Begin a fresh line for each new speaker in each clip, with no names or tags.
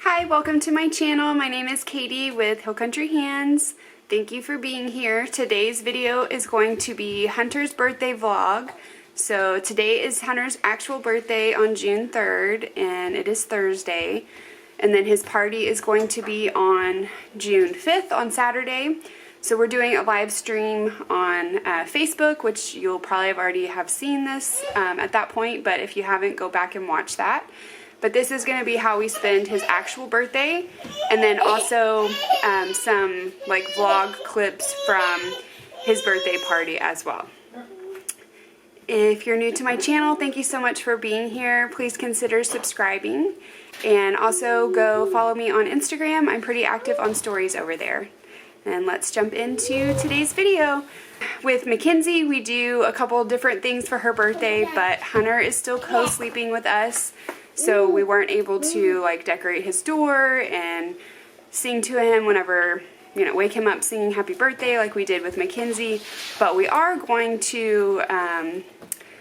Hi, welcome to my channel. My name is Katie with Hill Country Hands. Thank you for being here. Today's video is going to be Hunter's birthday vlog. So today is Hunter's actual birthday on June 3rd, and it is Thursday. And then his party is going to be on June 5th on Saturday. So we're doing a live stream on Facebook, which you'll probably already have seen this at that point, but if you haven't, go back and watch that. But this is going to be how we spend his actual birthday, and then also some like vlog clips from his birthday party as well. If you're new to my channel, thank you so much for being here. Please consider subscribing, and also go follow me on Instagram. I'm pretty active on stories over there. And let's jump into today's video. With Mackenzie, we do a couple different things for her birthday, but Hunter is still co-sleeping with us. So we weren't able to like decorate his door and sing to him whenever, you know, wake him up singing happy birthday like we did with Mackenzie. But we are going to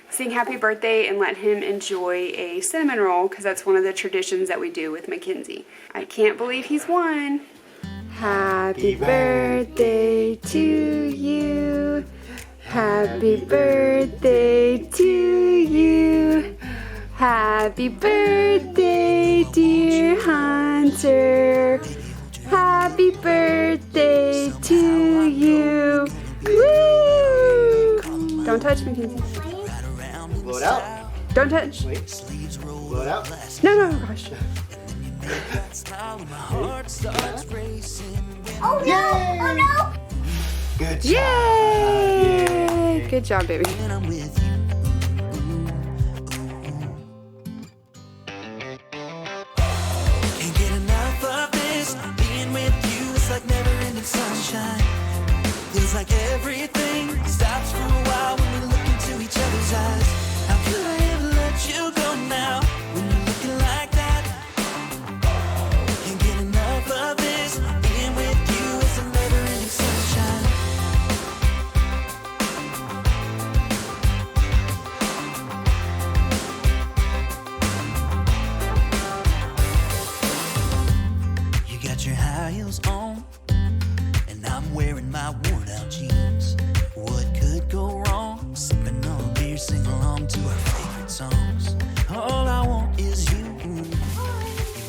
sing happy birthday and let him enjoy a cinnamon roll, because that's one of the traditions that we do with Mackenzie. I can't believe he's won. Happy birthday to you. Happy birthday to you. Happy birthday, dear Hunter. Happy birthday to you. Woo! Don't touch, Mackenzie.
Blow it out.
Don't touch.
Wait. Blow it out.
No, gosh.
Oh no! Oh no!
Good job.
Yay! Good job, baby.
Feels like everything stops for a while when we look into each other's eyes. How could I ever let you go now when you're looking like that? Can't get enough of this. Being with you is a never-ending sunshine. You got your high heels on, and I'm wearing my worn out jeans. What could go wrong? Sipping on a beer, sing along to our favorite songs. All I want is you. You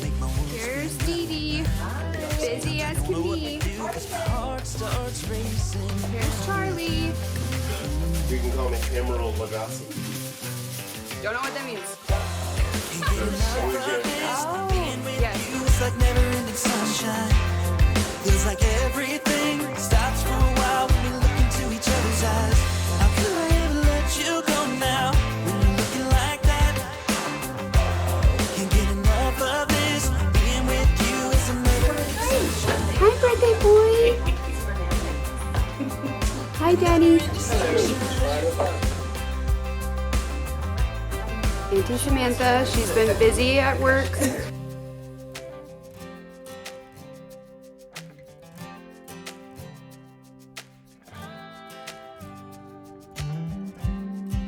make my world
Here's Dee Dee. Busy as can be.
cause my heart starts racing.
Here's Charlie.
You can call me Emerald Lagasse.
Don't know what that means.
Oh, being with
yes.
you is like never-ending sunshine. Feels like everything stops for a while when we look into each other's eyes. How could I ever let you go now when you're looking like that? Can't get enough of this. Being with you is a never-ending sunshine.
Hi, birthday boy. Hi, Daddy. Auntie Samantha, she's been busy at work.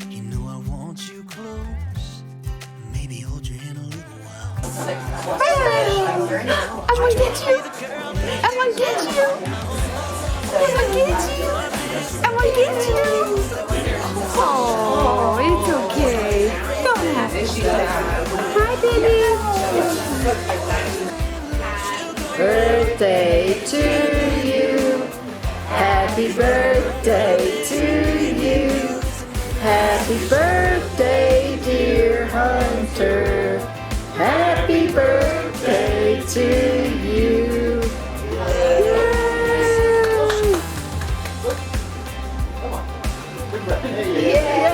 You know I want you close. Maybe hold your hand a little while.
I'm gonna get you. I'm gonna get you. I'm gonna get you. I'm gonna get you. Oh, it's okay. Don't have to. Hi, baby. Birthday to you. Happy birthday to you. Happy birthday, dear Hunter. Happy birthday to you. Yay! Yay!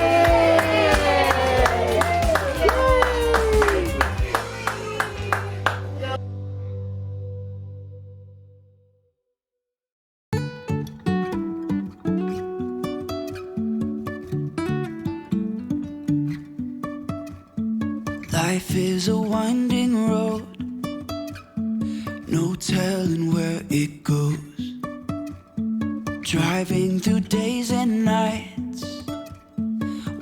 Life is a winding road, no telling where it goes. Drive driving through days and nights,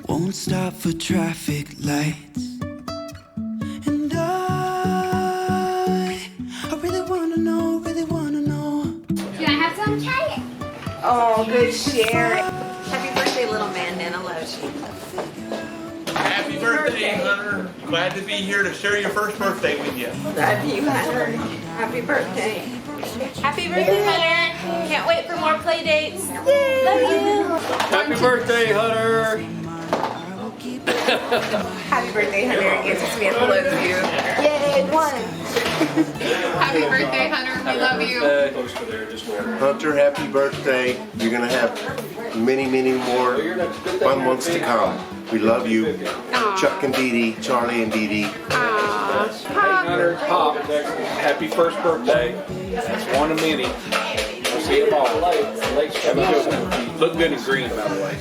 won't stop for traffic lights. And I really wanna know, really wanna know.
Can I have some? Try it.
Oh, good share.
Happy birthday, little man. Nana loves you.
Happy birthday, Hunter. Glad to be here to share your first birthday with you.
Love you, Hunter. Happy birthday.
Happy birthday, Hunter. Can't wait for more play dates. Yay. Love you.
Happy birthday, Hunter!
Happy birthday, Hunter. Auntie Samantha loves you. Yay, one.
Happy birthday, Hunter. We love you.
Hunter, happy birthday. You're going to have many, many more fun ones to come. We love you. Chuck and Dee Dee, Charlie and Dee Dee.
Hunter, Pop, happy first birthday. That's one of many. We'll see you tomorrow. Have a good one. Look good in green, by the way.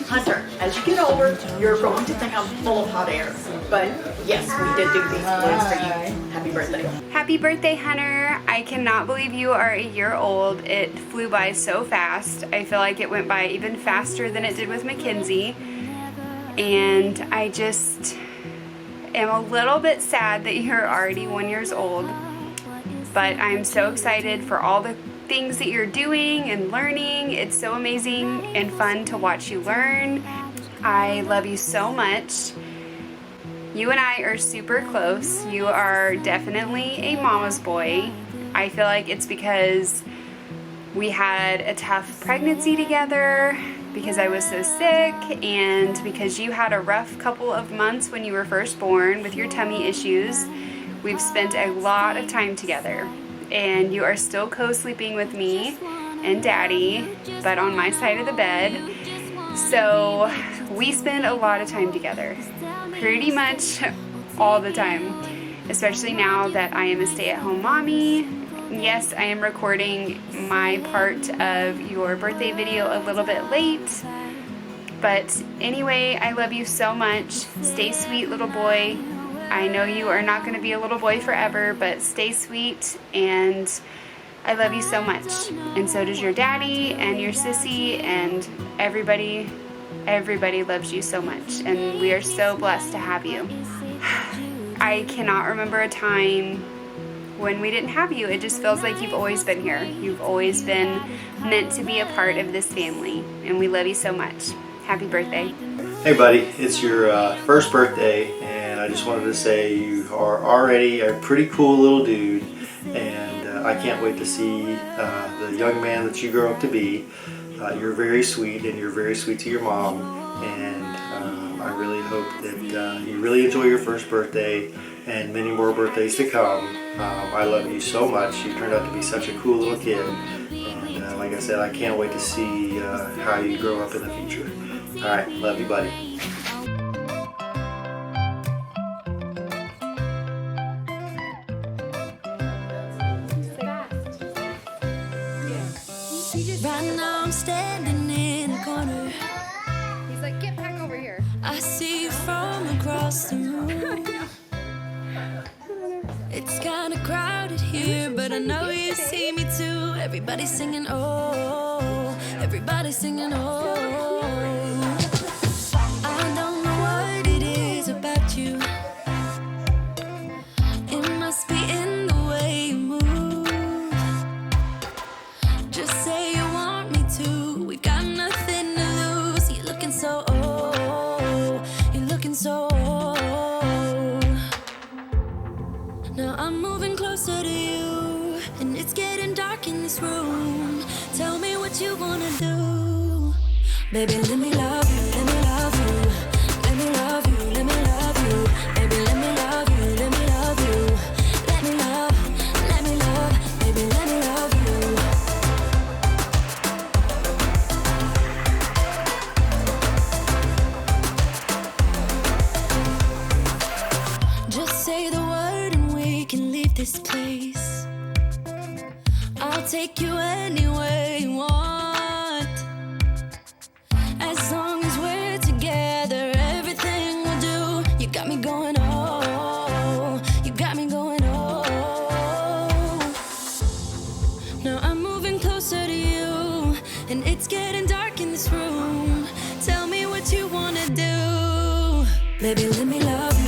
Hunter, as you get older, you're going to think I'm full of hot air. But yes, we did do these balloons for you. Happy birthday.
Happy birthday, Hunter. I cannot believe you are a year old. It flew by so fast. I feel like it went by even faster than it did with Mackenzie. And I just am a little bit sad that you're already 1 year old. But I'm so excited for all the things that you're doing and learning. It's so amazing and fun to watch you learn. I love you so much. You and I are super close. You are definitely a mama's boy. I feel like it's because we had a tough pregnancy together, because I was so sick, and because you had a rough couple of months when you were first born with your tummy issues. We've spent a lot of time together, and you are still co-sleeping with me and Daddy, but on my side of the bed. So we spend a lot of time together, pretty much all the time, especially now that I am a stay-at-home mommy. Yes, I am recording my part of your birthday video a little bit late, but anyway, I love you so much. Stay sweet, little boy. I know you are not going to be a little boy forever, but stay sweet, and I love you so much. And so does your daddy and your sissy, and everybody loves you so much, and we are so blessed to have you. I cannot remember a time when we didn't have you. It just feels like you've always been here. You've always been meant to be a part of this family, and we love you so much. Happy birthday.
Hey buddy, it's your first birthday, and I just wanted to say you are already a pretty cool little dude, and I can't wait to see the young man that you grow up to be. You're very sweet, and you're very sweet to your mom, and I really hope that you really enjoy your first birthday and many more birthdays to come. I love you so much. You turned out to be such a cool little kid, and like I said, I can't wait to see how you grow up in the future. Alright, love you, buddy.
Right now I'm standing in the corner.
He's like, get back over here.
I see you from across the room. It's kinda crowded here, but I know you see me too. Everybody's singing, oh, everybody's singing, oh. I don't know what it is about you. It must be in the way you move. Just say you want me to. We got nothing to lose. You're looking so old. You're looking so old. Now I'm moving closer to you, and it's getting dark in this room. Tell me what you wanna do. Baby, let me love you, let me love you. Let me love you, let me love you. Baby, let me love you, let me love you. Let me love, baby, let me love you. Just say the word and we can leave this place. I'll take you anywhere you want, as long as we're It's getting dark in this room. Tell me what you wanna do. Baby, let me love you.